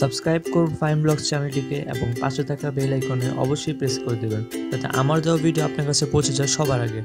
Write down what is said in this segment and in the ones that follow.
Subscribe করুন fine blogs চ্যানেলটিকে এবং পাশে থাকা বেল আইকনে অবশ্যই প্রেস করে দেবেন যাতে আমার দেওয়া ভিডিও আপনার কাছে পৌঁছে যায় সবার আগে।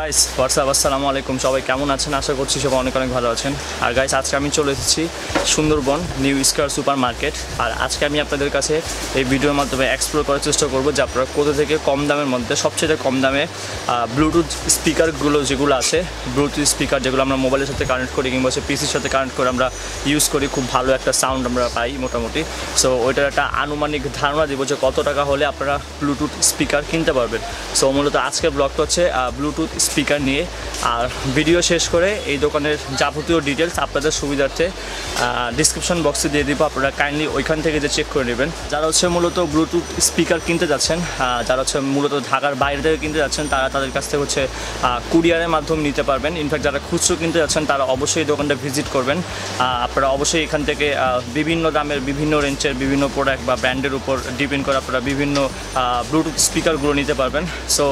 গাইস হোয়াটসঅ্যাপ আসসালামু আলাইকুম, সবাই কেমন আছেন? আশা করছি সবাই অনেক ভালো আছেন। আর গাইস আজকে আমি চলে এসেছি Sundarban new square super market. আর আজকে আমি আপনাদের কাছে এই ভিডিওর মাধ্যমে এক্সপ্লোর করার চেষ্টা করব যে আপনারা কোথা থেকে কম দামের মধ্যে সবচেয়ে কম দামে ব্লুটুথ স্পিকারগুলো যেগুলো আছে, ব্লুটুথ স্পিকার যেগুলো আমরা মোবাইলের সাথে কানেক্ট করি কিংবা পিসির সাথে কানেক্ট করে আমরা ইউজ করি, খুব ভালো একটা সাউন্ড আমরা পাই মোটামুটি। সো ওইটার একটা আনুমানিক ধারণা দিব যে কত টাকা হলে আপনারা ব্লুটুথ স্পিকার কিনতে পারবেন। সো মূলত আজকের ব্লগটা হচ্ছে ব্লুটুথ স্পিকার নিয়ে। আর ভিডিও শেষ করে এই দোকানের যাবতীয় ডিটেলস আপনাদের সুবিধার্থে ডিসক্রিপশন বক্সে দিয়ে দিব, আপনারা কাইন্ডলি ওইখান থেকে যে চেক করে নেবেন। যারা হচ্ছে মূলত ব্লুটুথ স্পিকার কিনতে যাচ্ছেন, যারা হচ্ছে মূলত ঢাকার বাইরে থেকে কিনতে যাচ্ছেন, তারা তাদের কাছ থেকে হচ্ছে কুরিয়ারের মাধ্যমে নিতে পারবেন। ইনফ্যাক্ট যারা খুচরো কিনতে যাচ্ছেন তারা অবশ্যই এই দোকানটা ভিজিট করবেন। আপনারা অবশ্যই এখান থেকে বিভিন্ন দামের বিভিন্ন রেঞ্জের বিভিন্ন প্রোডাক্ট বা ব্র্যান্ডের উপর ডিপেন্ড করে আপনারা বিভিন্ন ব্লুটুথ স্পিকারগুলো নিতে পারবেন। সো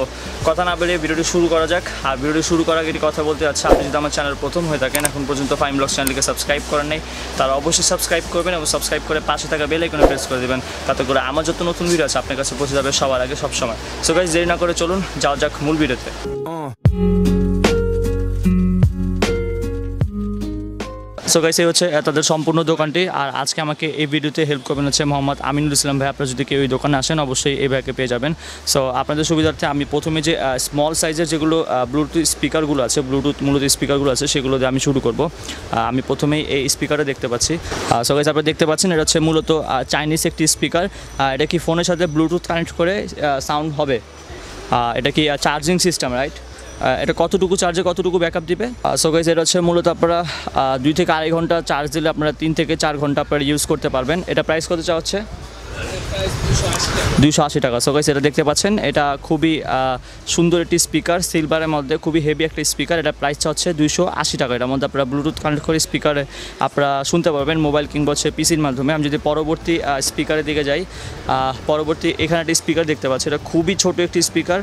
কথা না বেরিয়ে ভিডিওটি শুরু করা যাক। আর ভিডিওটি শুরু করার আগে কথা বলতে যাচ্ছে, আপনি যদি আমার চ্যানেল প্রথম হয়ে থাকেন, এখন পর্যন্ত ফাইন ব্লগস চ্যানেলকে সাবস্ক্রাইব করেন নাই, তারা অবশ্যই সাবস্ক্রাইব করবেন এবং সাবস্ক্রাইব করে পাশে থাকা বেল আইকনে প্রেস করে দেবেন, তাতে করে আমার যত নতুন ভিডিও আছে আপনার কাছে পৌঁছে যাবে সবার আগে সবসময়। সো গাইস দেরি না করে চলুন যাওয়া যাক মূল ভিডিওতে। সো গাইস এই হচ্ছে তাদের সম্পূর্ণ দোকানটি। আর আজকে আমাকে এই ভিডিওতে হেল্প করবেন হচ্ছে মোহাম্মদ আমিনুল ইসলাম ভাই। আপনারা যদি কেউ এই দোকানে আসেন অবশ্যই এই ভাইকে পেয়ে যাবেন। সো আপনাদের সুবিধার্থে আমি প্রথমে যে স্মল সাইজের যেগুলো ব্লুটুথ স্পিকারগুলো আছে, মূলত স্পিকারগুলো আছে, সেগুলো দিয়ে আমি শুরু করব। আমি প্রথমেই এই স্পিকারটা দেখতে পাচ্ছি। সো গাইস আপনারা দেখতে পাচ্ছেন এটা হচ্ছে মূলত চাইনিজ একটি স্পিকার। এটা কি ফোনের সাথে ব্লুটুথ কানেক্ট করে সাউন্ড হবে। এটা কি চার্জিং সিস্টেম, রাইট? এটা কতটুকু চার্জে কতটুকু ব্যাকআপ দিবে? সো গাইস এটা হচ্ছে মূলত আপনারা 2 থেকে আড়াই ঘন্টা চার্জ দিলে আপনারা 3 থেকে 4 ঘন্টা আপনারা ইউজ করতে পারবেন। এটা প্রাইস কত চাওয়া হচ্ছে? 280 টাকা। সো গাইস এটা দেখতে পাচ্ছেন, এটা খুবই সুন্দর একটি স্পিকার, সিলভারের মধ্যে খুবই হেভি একটা স্পিকার। এটা প্রাইসটা হচ্ছে 280 টাকা। এটার মধ্যে আপনারা ব্লুটুথ কানেক্ট করে স্পিকারে আপনারা শুনতে পারবেন মোবাইল কিংবা হচ্ছে পিসির মাধ্যমে। আমি যদি পরবর্তী স্পিকারের দিকে যাই, পরবর্তী এখানে একটা স্পিকার দেখতে পাচ্ছি, এটা খুবই ছোট একটি স্পিকার,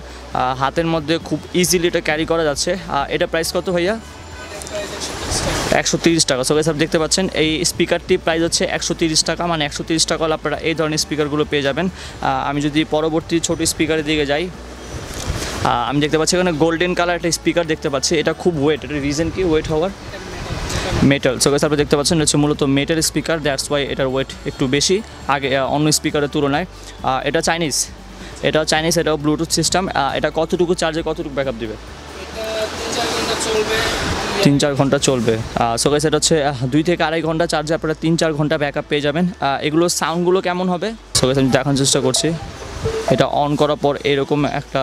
হাতের মধ্যে খুব ইজিলি এটা ক্যারি করা যাচ্ছে। এটা প্রাইস কত ভাইয়া? 130 টাকা। সো গাইস আপনি দেখতে পাচ্ছেন এই স্পিকারটি প্রাইস হচ্ছে 130 টাকা, মানে 130 টাকা হলে আপনারা এই ধরনের স্পিকারগুলো পেয়ে যাবেন। আমি যদি পরবর্তী ছোট স্পিকারের দিকে যাই, আমি দেখতে পাচ্ছি এখানে গোল্ডেন কালার একটা স্পিকার দেখতে পাচ্ছি। এটা খুব ওয়েট, এটা রিজন কি ওয়েট হওয়ার? মেটাল। সো গাইস আপনি দেখতে পাচ্ছেন হচ্ছে মূলত মেটাল স্পিকার, দ্যাটস ওয়াই এটার ওয়েট একটু বেশি আগে অন্য স্পিকারের তুলনায়। এটা চাইনিজ, এটাও ব্লুটুথ সিস্টেম। এটা কতটুকু চার্জে কতটুকু ব্যাকআপ দিবে? 3-4 ঘন্টা চলবে। সো গাইস এটা হচ্ছে 2 থেকে আড়াই ঘন্টা চার্জে আপনারা 3-4 ঘন্টা ব্যাকআপ পেয়ে যাবেন। এগুলোর সাউন্ডগুলো কেমন হবে? সো গাইস আমি দেখানোর চেষ্টা করছি। এটা অন করার পর এরকম একটা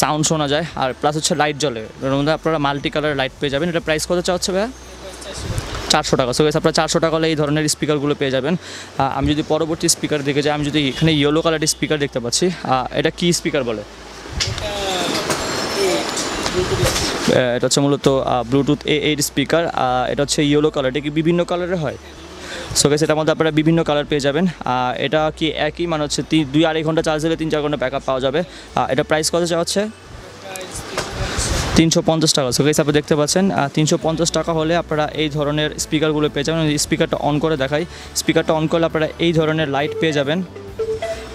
সাউন্ড শোনা যায়, আর প্লাস হচ্ছে লাইট জ্বলে, এর মধ্যে আপনারা মাল্টি কালার লাইট পেয়ে যাবেন। এটা প্রাইস কত চাওয়া হচ্ছে ভাইয়া? 400 টাকা। সো গাইস আপনারা 400 টাকা হলে এই ধরনের স্পিকারগুলো পেয়ে যাবেন। আমি যদি পরবর্তী স্পিকার দেখে যাই, আমি যদি এখানে ইয়েলো কালারের স্পিকার দেখতে পাচ্ছি, এটা কি স্পিকার বলে? এটা হচ্ছে মূলত ব্লুটুথ A8 স্পিকার। এটা হচ্ছে ইয়েলো কালার। এটা কি বিভিন্ন কালারের হয়? সো গাইস এটার মধ্যে আপনারা বিভিন্ন কালার পেয়ে যাবেন। এটা কি একই, মানে হচ্ছে 2-2.5 ঘন্টা চার্জ দিলে 3-4 ঘন্টা ব্যাকআপ পাওয়া যাবে। এটা প্রাইস কত চাওয়া হচ্ছে? 350 টাকা। সো গাইস আপনি দেখতে পাচ্ছেন 350 টাকা হলে আপনারা এই ধরনের স্পিকারগুলো পেয়ে যাবেন। স্পিকারটা অন করে দেখাই, স্পিকারটা অন করলে আপনারা এই ধরনের লাইট পেয়ে যাবেন।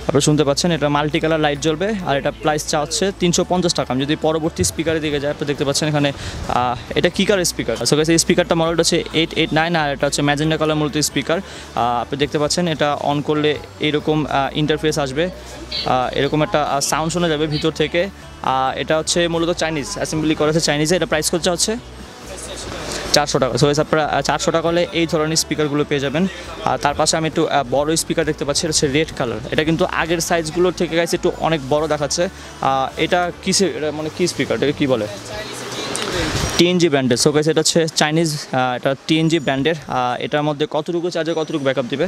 আপনারা শুনতে পাচ্ছেন এটা মাল্টি কালার লাইট জ্বলবে। আর এটা প্রাইস চা হচ্ছে 350 টাকা। আমি যদি পরবর্তী স্পিকারের দিকে যাই, আপনি দেখতে পাচ্ছেন এখানে এটা কী কালার স্পিকার? সো গাইস এই স্পিকারটা মডেলটা হচ্ছে 889, আর এটা হচ্ছে ম্যাজেন্ডা কালার মূলত স্পিকার। আপনি দেখতে পাচ্ছেন এটা অন করলে এরকম ইন্টারফেস আসবে, এরকম একটা সাউন্ড শোনা যাবে ভিতর থেকে। এটা হচ্ছে মূলত চাইনিজ, অ্যাসেম্বলি করা আছে চাইনিজে। এটা প্রাইস কত হচ্ছে? 400 টাকা। সো গাইস আপনারা 400 টাকা হলে এই ধরনের স্পিকারগুলো পেয়ে যাবেন। আর তার পাশে আমি একটু বড় স্পিকার দেখতে পাচ্ছি, এটা হচ্ছে রেড কালার। এটা কিন্তু আগের সাইজগুলোর থেকে গাইস একটু অনেক বড় দেখাচ্ছে। এটা কিসের, এটা মানে কি স্পিকার, এটাকে কী বলে? TNG ব্র্যান্ডের। সো গাইস এটা হচ্ছে চাইনিজ, এটা TNG ব্র্যান্ডের। এটার মধ্যে কতটুকু চার্জে কতটুকু ব্যাকআপ দিবে?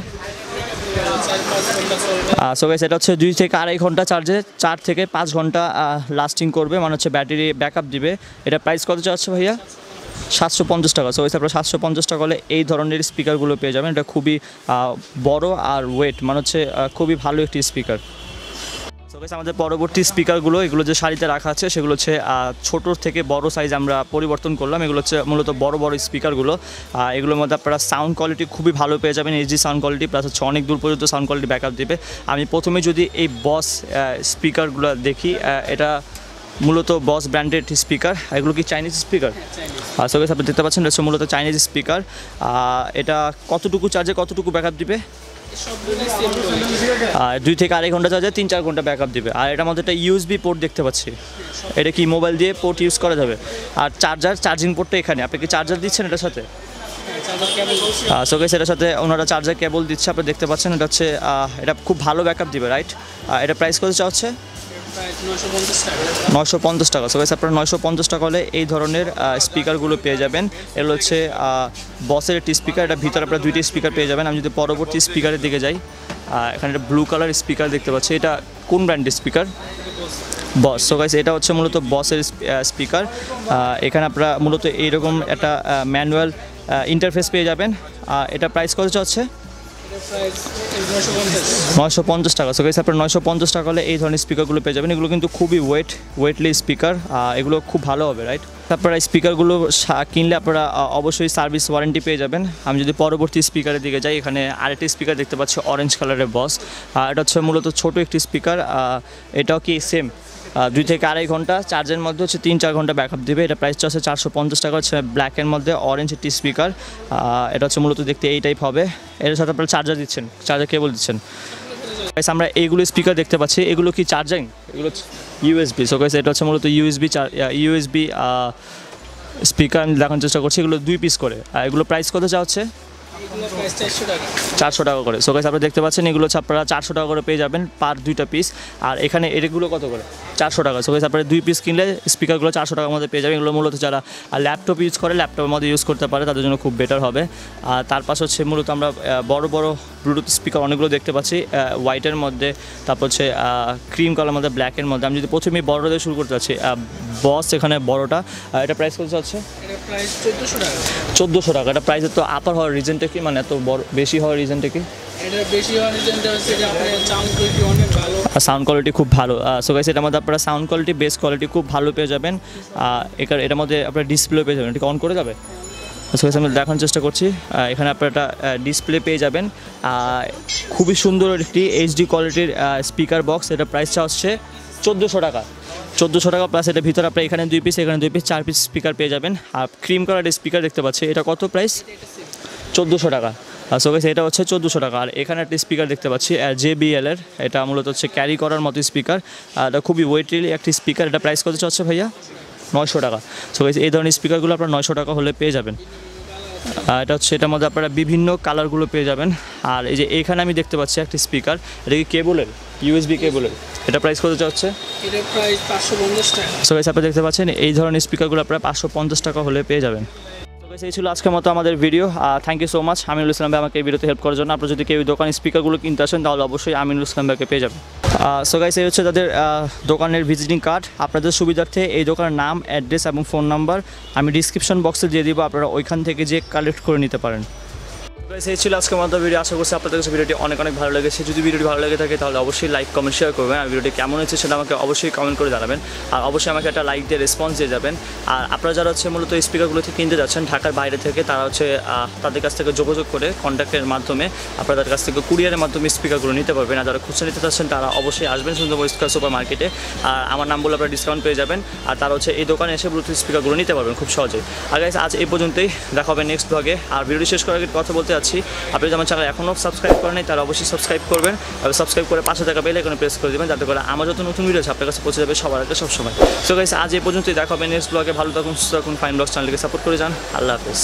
সো গাইস এটা হচ্ছে 2 থেকে আড়াই ঘন্টা চার্জে 4 থেকে 5 ঘন্টা লাস্টিং করবে, মানে হচ্ছে ব্যাটারি ব্যাকআপ দিবে। এটা প্রাইস কত চাচ্ছে ভাইয়া? 750 টাকা। সো গাইস আপনারা 750 টাকা হলে এই ধরনের স্পিকারগুলো পেয়ে যাবেন। এটা খুবই বড় আর ওয়েট, মানে হচ্ছে খুবই ভালো একটি স্পিকার। সো গাইস আমাদের পরবর্তী স্পিকারগুলো, এগুলো যে সারিতে রাখা আছে সেগুলো হচ্ছে ছোট থেকে বড় সাইজ আমরা পরিবর্তন করলাম। এগুলো হচ্ছে মূলত বড় বড় স্পিকারগুলো। এগুলোর মধ্যে আপনারা সাউন্ড কোয়ালিটি খুবই ভালো পেয়ে যাবেন, এইচডি সাউন্ড কোয়ালিটি, প্লাস হচ্ছে অনেক দূর পর্যন্ত সাউন্ড কোয়ালিটি ব্যাকআপ দেবে। আমি প্রথমে যদি এই বস স্পিকারগুলো দেখি, এটা মূলত বস ব্র্যান্ডেড স্পিকার। এগুলো কি চাইনিজ স্পিকার? সো গাইস আপনি দেখতে পাচ্ছেন এটা হচ্ছে মূলত চাইনিজ স্পিকার। এটা কতটুকু চার্জে কতটুকু ব্যাকআপ দিবে? 2 থেকে আড়াই ঘন্টা চার্জে 3-4 ঘন্টা ব্যাকআপ দিবে। আর এটার মধ্যে একটা ইউএসবি পোর্ট দেখতে পাচ্ছি, এটা কি মোবাইল দিয়ে পোর্ট ইউজ করা যাবে। আর চার্জিং পোর্টটা এখানে। আপনি কি চার্জার দিচ্ছেন এটার সাথে? সো গাইস এটার সাথে ওনারা চার্জার কেবল দিচ্ছে, আপনি দেখতে পাচ্ছেন। এটা হচ্ছে এটা খুব ভালো ব্যাকআপ দিবে, রাইট? এটা প্রাইস কত চাওয়া হচ্ছে? 950 টাকা। সো গাইস আপনারা 950 টাকা হলে এই ধরনের স্পিকারগুলো পেয়ে যাবেন। এগুলো হচ্ছে বসের একটি স্পিকার, এটা ভিতরে আপনারা 2টি স্পিকার পেয়ে যাবেন। আমি যদি পরবর্তী স্পিকারের দিকে যাই, এখানে একটা ব্লু কালার স্পিকার দেখতে পাচ্ছি। এটা কোন ব্র্যান্ডের স্পিকার? বস। সো গাইস এটা হচ্ছে মূলত বসের স্পিকার। এখানে আপনারা মূলত এইরকম একটা ম্যানুয়াল ইন্টারফেস পেয়ে যাবেন। এটা প্রাইস কত হচ্ছে? 950 টাকা। সো গাইস আপনারা 950 টাকা হলে এই ধরনের স্পিকারগুলো পেয়ে যাবেন। এগুলো কিন্তু খুবই ওয়েটলি স্পিকার, এগুলো খুব ভালো হবে, রাইট? আপনারা স্পিকারগুলো কিনলে আপনারা অবশ্যই সার্ভিস ওয়ারেন্টি পেয়ে যাবেন। আমি যদি পরবর্তী স্পিকারের দিকে যাই, এখানে আরেকটি স্পিকার দেখতে পাচ্ছি অরেঞ্জ কালারের বস। এটা হচ্ছে মূলত ছোট একটি স্পিকার। এটাও কি সেম 2 থেকে আড়াই ঘন্টা চার্জের মধ্যে হচ্ছে 3-4 ঘন্টা ব্যাকআপ দেবে। এটা প্রাইসটা হচ্ছে 450 টাকা। হচ্ছে ব্ল্যাকের মধ্যে অরেঞ্জ একটি স্পিকার। এটা হচ্ছে মূলত দেখতে এই টাইপ হবে। এর সাথে আপনারা চার্জার দিচ্ছেন, চার্জার কেবল দিচ্ছেন। গাইস আমরা এইগুলো স্পিকার দেখতে পাচ্ছি, এগুলো কি চার্জিং? এগুলো ইউএসবি। সো গাইস এটা হচ্ছে মূলত ইউএসবি স্পিকার আমি দেখানোর চেষ্টা করছি। এগুলো 2 পিস করে। এগুলো প্রাইস কত চাওয়া হচ্ছে? 400 টাকা করে। সো গাইস আপনারা দেখতে পাচ্ছেন এগুলো হচ্ছে আপনারা 400 টাকা করে পেয়ে যাবেন পার 2টা পিস। আর এখানে এগুলো কত করে? 400 টাকা। সো গাইস আপনারা 2 পিস কিনলে স্পিকারগুলো 400 টাকার মধ্যে পেয়ে যাবেন। এগুলো মূলত যারা ল্যাপটপ ইউজ করে, ল্যাপটপের মধ্যে ইউজ করতে পারে, তাদের জন্য খুব বেটার হবে। আর তার পাশে হচ্ছে মূলত আমরা বড় বড় ব্লুটুথ স্পিকার অনেকগুলো দেখতে পাচ্ছি, হোয়াইটের মধ্যে, তারপর হচ্ছে ক্রিম কালার মধ্যে, ব্ল্যাকের মধ্যে। আমি যদি প্রথমেই বড়দের শুরু করতে চাচ্ছি, বস এখানে বড়টা, এটা প্রাইস কত হচ্ছে? 1400 টাকা। এটা প্রাইস তো আপার হওয়ার রিজনটা কি, মানে এত বড় বেশি হওয়ার রিজনটা কি? সাউন্ড কোয়ালিটি খুব ভালো। সো গাইস এটার মধ্যে আপনারা সাউন্ড কোয়ালিটি, বেস কোয়ালিটি খুব ভালো পেয়ে যাবেন। এটার মধ্যে আপনারা ডিসপ্লে পেয়ে যাবেন। এটা অন করে যাবে? সো গাইস আমি দেখানোর চেষ্টা করছি। এখানে আপনারা একটা ডিসপ্লে পেয়ে যাবেন। খুবই সুন্দর একটি এইচডি কোয়ালিটির স্পিকার বক্স। এটা প্রাইসটা হচ্ছে 1400 টাকা। 1400 টাকা প্লাস এটা ভিতরে আপনারা এখানে 2 পিস, এখানে 2 পিস, 4 পিস স্পিকার পেয়ে যাবেন। আর ক্রিম কালারের স্পিকার দেখতে পাচ্ছি, এটা কত প্রাইস? 1400 টাকা। সো গাইস এটা হচ্ছে 1400 টাকা। আর এখানে একটা স্পিকার দেখতে পাচ্ছি JBL এর, এটা মূলত হচ্ছে ক্যারি করার মতো স্পিকার। এটা খুবই ওয়েটলি একটি স্পিকার। এটা প্রাইস কত হচ্ছে ভাইয়া? 900 টাকা। সো গাইস এই ধরনের স্পিকারগুলো আপনারা 900 টাকা হলে পেয়ে যাবেন। এটা হচ্ছে এটার মধ্যে আপনারা বিভিন্ন কালারগুলো পেয়ে যাবেন। আর এই যে এখানে আমি দেখতে পাচ্ছি একটা স্পিকার, এটা কি কেবলের? ইউএসবি কেবলের। এটা প্রাইস কত হচ্ছে? এটা প্রাইস 550 টাকা। সো গাইস আপনারা দেখতে পাচ্ছেন এই ধরনের স্পিকারগুলো আপনারা 550 টাকা হলে পেয়ে যাবেন। এই ছিল আজকের মতো আমাদের video. Thank you so much Aminul Islam ভাই আমাকে এই ভিডিওতে হেল্প করার জন্য। আপনারা যদি কেউ দোকান স্পিকারগুলো কিনতে আসেন তাহলে অবশ্যই আমিনুল ইসলাম ভাইকে পেয়ে যাবেন। সো গাইস এই হচ্ছে তাদের দোকানের ভিজিটিং কার্ড। আপনাদের সুবিধার্থে এই দোকানের নাম, অ্যাড্রেস এবং ফোন নাম্বার আমি ডিসক্রিপশন বক্সে দিয়ে দিব, আপনারা ওইখান থেকে যে কালেক্ট করে নিতে পারেন। এই ছিল আজকের মতো ভিডিও। আশা করছি আপনাদের কাছে ভিডিওটি অনেক ভালো লেগেছে। যদি ভিডিওটি ভালো লেগে থাকে তাহলে অবশ্যই লাইক, কমেন্ট, শেয়ার করবেন। আর ভিডিওটি কেমন হয়েছে সেটা আমাকে অবশ্যই কমেন্ট করে জানাবেন। আর অবশ্যই আমাকে একটা লাইক দিয়ে রেসপন্স দিয়ে যাবেন। আর আপনারা যারা হচ্ছে মূলত এই স্পিকারগুলো থেকে কিনতে যাচ্ছেন ঢাকার বাইরে থেকে, তারা হচ্ছে তাদের কাছ থেকে যোগাযোগ করে কন্ট্যাক্টের মাধ্যমে আপনারা তাদের কাছ থেকে কুরিয়ারের মাধ্যমে স্পিকারগুলো নিতে পারবেন। আর যারা খুচরা নিতে চাচ্ছেন তারা অবশ্যই আসবেন সুন্দরবন স্কয়ার সুপার মার্কেটে। আর আমার নাম বলে আপনারা ডিসকাউন্ট পেয়ে যাবেন। আর তারা হচ্ছে এই দোকানে এসে ব্লুটুথ স্পিকারগুলো নিতে পারবেন খুব সহজেই। আর গাইস আজ এই পর্যন্তই, দেখা হবে নেক্সট ব্লগে। আর ভিডিওটি শেষ করার আগে কথা বলতে যাচ্ছি, আপনি আমার চ্যানেল এখনও সাবস্ক্রাইব করেন নাই তারা অবশ্যই সাবস্ক্রাইব করবেন। আর সাবস্ক্রাইব করে পাশে থাকা বেল আইকনে প্রেস করে দেবেন, যাতে করে আমার যত নতুন ভিডিও আছে আপনার কাছে পৌঁছে যাবে সবার আগে সবসময়। সো গাইস আজ এই পর্যন্তই, দেখা হবে নেক্সট ব্লগে। ভালো থাকুন, সুস্থ থাকুন, ফাইন ব্লগস চ্যানেলকে সাপোর্ট করে যান। আল্লাহ হাফেজ।